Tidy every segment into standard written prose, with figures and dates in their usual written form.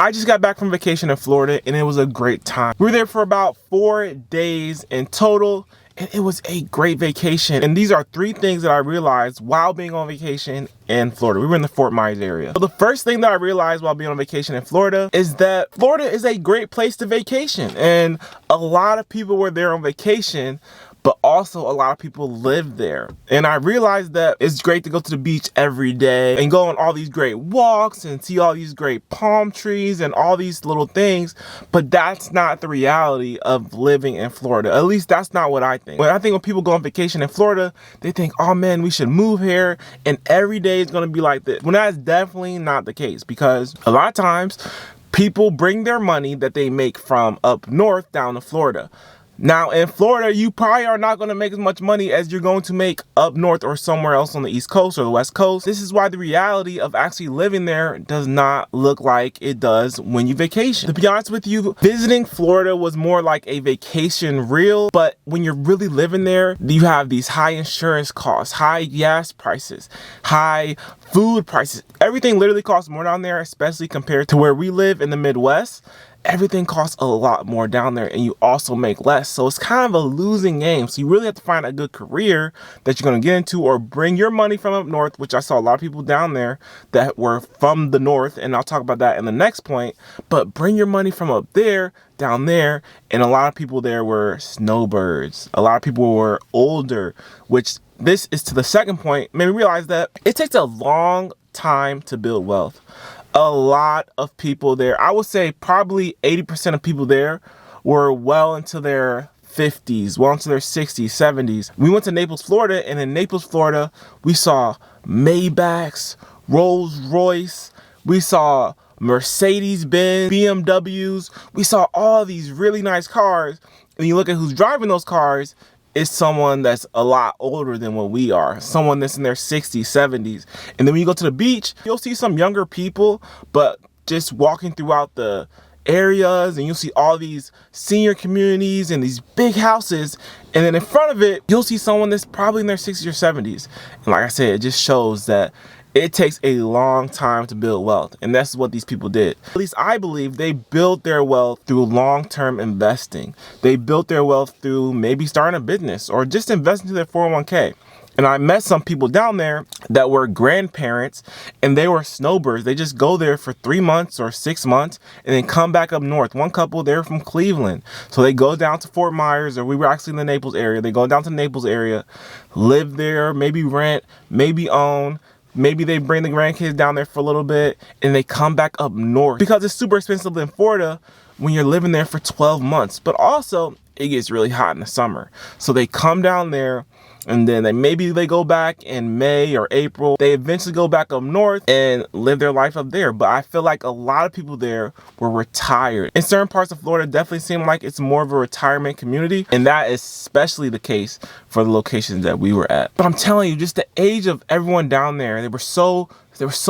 I just got back from vacation in Florida and it was a great time. We were there for about 4 days in total and it was a great vacation. And these are 3 things that I realized while being on vacation in Florida. We were in the Fort Myers area. So the first thing that I realized while being on vacation in Florida is that Florida is a great place to vacation. And a lot of people were there on vacation, but also a lot of people live there. And I realized that it's great to go to the beach every day and go on all these great walks and see all these great palm trees and all these little things, but that's not the reality of living in Florida. At least that's not what I think. When people go on vacation in Florida, they think, oh man, we should move here and every day is gonna be like this. When that's definitely not the case, because a lot of times people bring their money that they make from up north down to Florida. Now in Florida, you probably are not going to make as much money as you're going to make up north or somewhere else on the East Coast or the West Coast. This is why the reality of actually living there does not look like it does when you vacation. To be honest with you, visiting Florida was more like a vacation reel, but when you're really living there, you have these high insurance costs, high gas prices, high food prices. Everything literally costs more down there, especially compared to where we live in the Midwest. Everything costs a lot more down there and you also make less. So it's kind of a losing game. So you really have to find a good career that you're going to get into, or bring your money from up north, which I saw a lot of people down there that were from the north. And I'll talk about that in the next point. But bring your money from up there down there. And a lot of people there were snowbirds. A lot of people were older, which this is to the second point. Made me realize that it takes a long time to build wealth. A lot of people there, I would say probably 80% of people there were well into their 50s, well into their 60s, 70s. We went to Naples, Florida, and in Naples, Florida, we saw Maybachs, Rolls Royce, we saw Mercedes-Benz, BMWs, we saw all these really nice cars. And you look at who's driving those cars, is someone that's a lot older than what we are, someone that's in their 60s, 70s. And then when you go to the beach, you'll see some younger people, but just walking throughout the areas and you'll see all these senior communities and these big houses. And then in front of it, you'll see someone that's probably in their 60s or 70s. And like I said, it just shows that it takes a long time to build wealth, and that's what these people did. At least I believe they built their wealth through long-term investing. They built their wealth through maybe starting a business or just investing to their 401k. And I met some people down there that were grandparents and they were snowbirds. They just go there for 3 months or 6 months and then come back up north. One couple, they're from Cleveland. So they go down to Fort Myers, or we were actually in the Naples area. They go down to the Naples area, live there, maybe rent, maybe own. Maybe they bring the grandkids down there for a little bit and they come back up north because it's super expensive in Florida when you're living there for 12 months. But also it gets really hot in the summer. So they come down there and then maybe they go back in May or April. They eventually go back up north and live their life up there. But I feel like a lot of people there were retired. In certain parts of Florida, definitely seem like it's more of a retirement community. And that is especially the case for the locations that we were at. But I'm telling you, just the age of everyone down there, they were so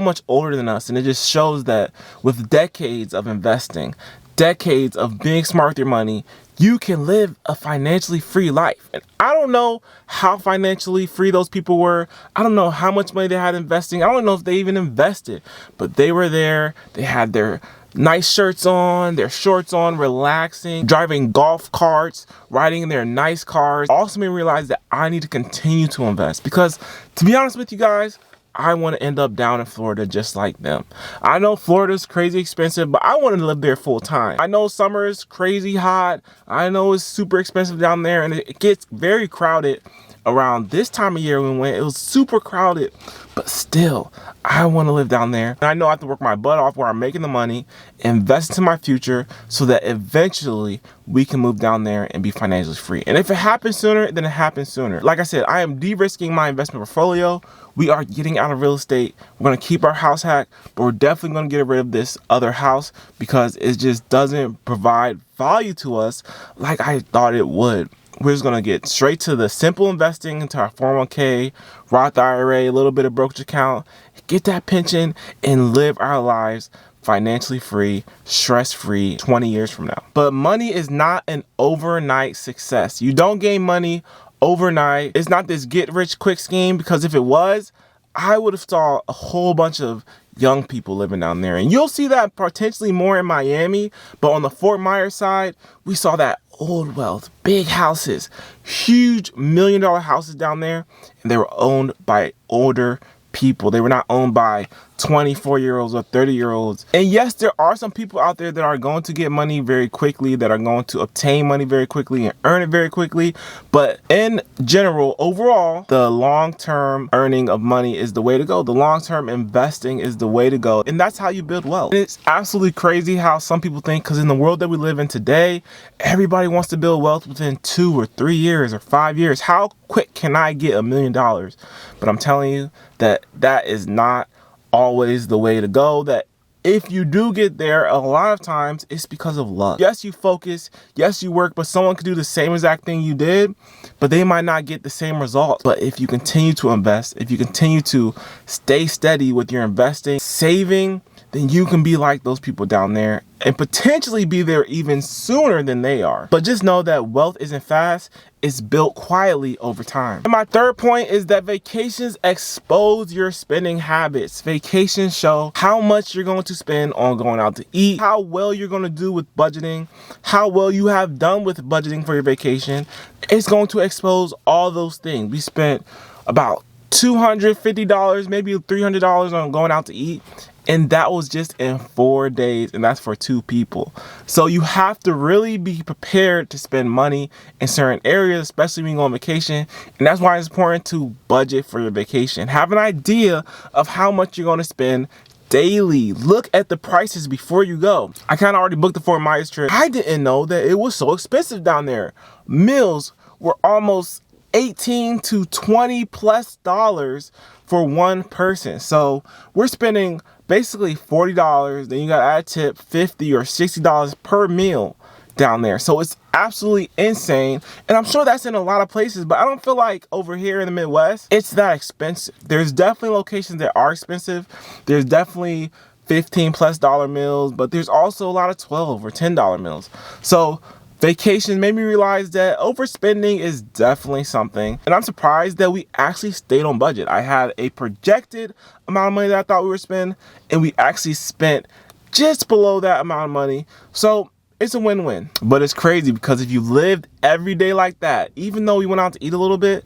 much older than us. And it just shows that with decades of investing, decades of being smart with your money, you can live a financially free life. And I don't know how financially free those people were. I don't know how much money they had investing. I don't know if they even invested, but they were there. They had their nice shirts on, their shorts on, relaxing, driving golf carts, riding in their nice cars. Also made me realize that I need to continue to invest, because to be honest with you guys, I want to end up down in Florida just like them. I know Florida's crazy expensive, but I want to live there full time. I know summer is crazy hot. I know it's super expensive down there and it gets very crowded around this time of year when we went. It was super crowded, but still, I want to live down there. And I know I have to work my butt off where I'm making the money, invest into my future so that eventually we can move down there and be financially free. And if it happens sooner, then it happens sooner. Like I said, I am de-risking my investment portfolio. We are getting out of real estate. We're going to keep our house hack, but we're definitely going to get rid of this other house because it just doesn't provide value to us like I thought it would. We're just going to get straight to the simple investing into our 401k, Roth IRA, a little bit of brokerage account, get that pension, and live our lives financially free, stress-free 20 years from now. But money is not an overnight success. You don't gain money overnight. It's not this get-rich-quick scheme, because if it was, I would have saw a whole bunch of young people living down there. And you'll see that potentially more in Miami, but on the Fort Myers side, we saw that old wealth, big houses, huge $1 million houses down there, and they were owned by older people. They were not owned by 24-year-olds or 30-year-olds. And yes, there are some people out there that are going to get money very quickly, that are going to obtain money very quickly and earn it very quickly. But in general, overall, the long-term earning of money is the way to go. The long-term investing is the way to go. And that's how you build wealth. And it's absolutely crazy how some people think, because in the world that we live in today, everybody wants to build wealth within 2 or 3 years or 5 years. How quick can I get $1 million? But I'm telling you that that is not always the way to go. That if you do get there, a lot of times it's because of luck. Yes, you focus, yes, you work, but someone could do the same exact thing you did, but they might not get the same results. But if you continue to invest, if you continue to stay steady with your investing, saving, then you can be like those people down there and potentially be there even sooner than they are. But just know that wealth isn't fast. It's built quietly over time. And my third point is that vacations expose your spending habits. Vacations show how much you're going to spend on going out to eat, how well you're going to do with budgeting, how well you have done with budgeting for your vacation. It's going to expose all those things. We spent about $250, maybe $300 on going out to eat. And that was just in 4 days, and that's for 2 people. So you have to really be prepared to spend money in certain areas, especially when you go on vacation. And that's why it's important to budget for your vacation. Have an idea of how much you're going to spend daily. Look at the prices before you go. I kind of already booked the Fort Myers trip. I didn't know that it was so expensive down there. Meals were almost $18 to $20+ for one person. So we're spending basically $40, then you gotta add a tip, $50 or $60 per meal down there. So it's absolutely insane. And I'm sure that's in a lot of places, but I don't feel like over here in the Midwest, it's that expensive. There's definitely locations that are expensive. There's definitely $15+ meals, but there's also a lot of $12 or $10 meals. So vacation made me realize that overspending is definitely something. And I'm surprised that we actually stayed on budget. I had a projected amount of money that I thought we would spend, and we actually spent just below that amount of money. So it's a win-win. But it's crazy because if you lived every day like that, even though we went out to eat a little bit,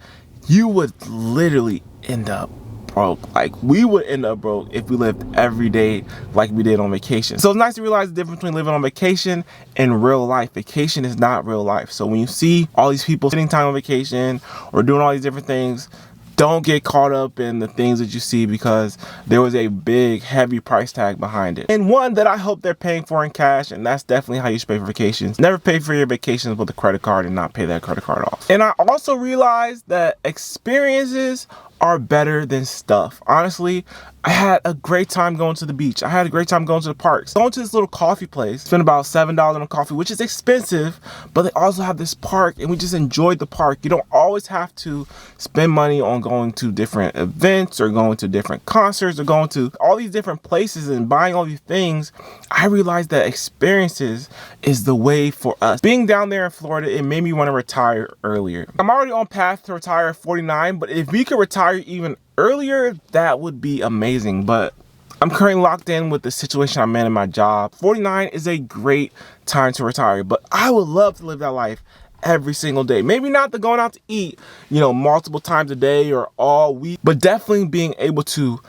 you would literally end up broke. Like, we would end up broke if we lived every day like we did on vacation. So it's nice to realize the difference between living on vacation and real life. Vacation is not real life. So when you see all these people spending time on vacation or doing all these different things, don't get caught up in the things that you see, because there was a big, heavy price tag behind it. And one that I hope they're paying for in cash, and that's definitely how you should pay for vacations. Never pay for your vacations with a credit card and not pay that credit card off. And I also realized that experiences are better than stuff. Honestly, I had a great time going to the beach. I had a great time going to the parks. Going to this little coffee place, spent about $7 on a coffee, which is expensive, but they also have this park, and we just enjoyed the park. You don't always have to spend money on going to different events or going to different concerts or going to all these different places and buying all these things. I realized that experiences is the way for us. Being down there in Florida, it made me want to retire earlier. I'm already on path to retire at 49, but if we could retire even earlier, that would be amazing. But I'm currently locked in with the situation I'm in my job. 49 is a great time to retire, but I would love to live that life every single day. Maybe not the going out to eat, multiple times a day or all week, but definitely being able to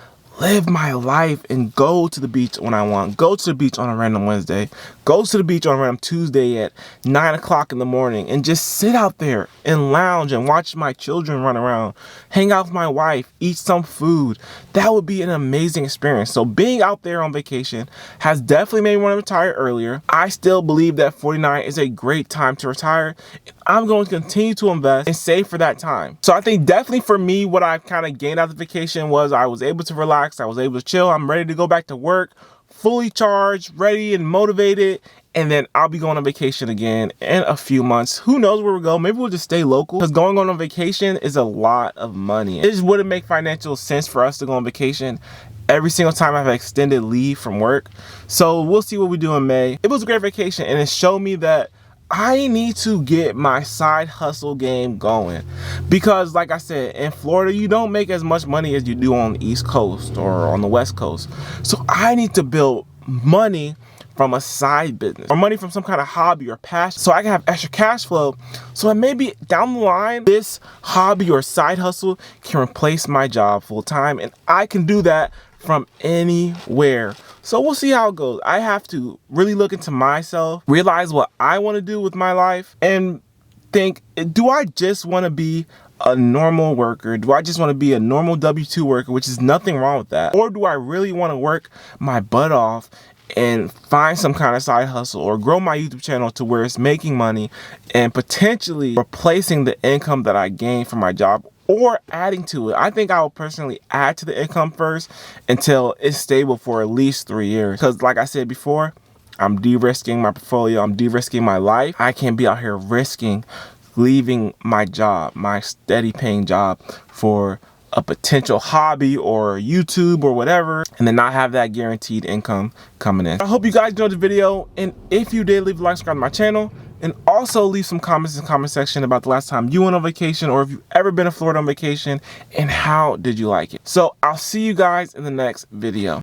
live my life and go to the beach when I want. Go to the beach on a random Wednesday. Go to the beach on a random Tuesday at 9 o'clock in the morning and just sit out there and lounge and watch my children run around, hang out with my wife, eat some food. That would be an amazing experience. So being out there on vacation has definitely made me want to retire earlier. I still believe that 49 is a great time to retire. I'm going to continue to invest and save for that time. So I think definitely for me, what I kind of gained out of the vacation was I was able to relax. I was able to chill. I'm ready to go back to work, fully charged, ready and motivated. And then I'll be going on vacation again in a few months. Who knows where we'll go? Maybe we'll just stay local, because going on vacation is a lot of money. It just wouldn't make financial sense for us to go on vacation every single time I have extended leave from work. So we'll see what we do in May. It was a great vacation, and it showed me that I need to get my side hustle game going, because like I said, in Florida, you don't make as much money as you do on the East Coast or on the West Coast. So I need to build money from a side business or money from some kind of hobby or passion, so I can have extra cash flow, so that maybe down the line this hobby or side hustle can replace my job full time, and I can do that from anywhere. So we'll see how it goes. I have to really look into myself, realize what I want to do with my life, and think, do I just want to be a normal worker? Do I just want to be a normal W-2 worker, which is nothing wrong with that? Or do I really want to work my butt off and find some kind of side hustle or grow my YouTube channel to where it's making money and potentially replacing the income that I gain from my job, or adding to it? I think I will personally add to the income first until it's stable for at least 3 years. Because like I said before, I'm de-risking my portfolio, I'm de-risking my life. I can't be out here risking leaving my job, my steady paying job, for a potential hobby or YouTube or whatever, and then not have that guaranteed income coming in. I hope you guys enjoyed the video, and if you did, leave a like, subscribe to my channel, and also leave some comments in the comment section about the last time you went on vacation, or if you've ever been to Florida on vacation, and how did you like it. So I'll see you guys in the next video.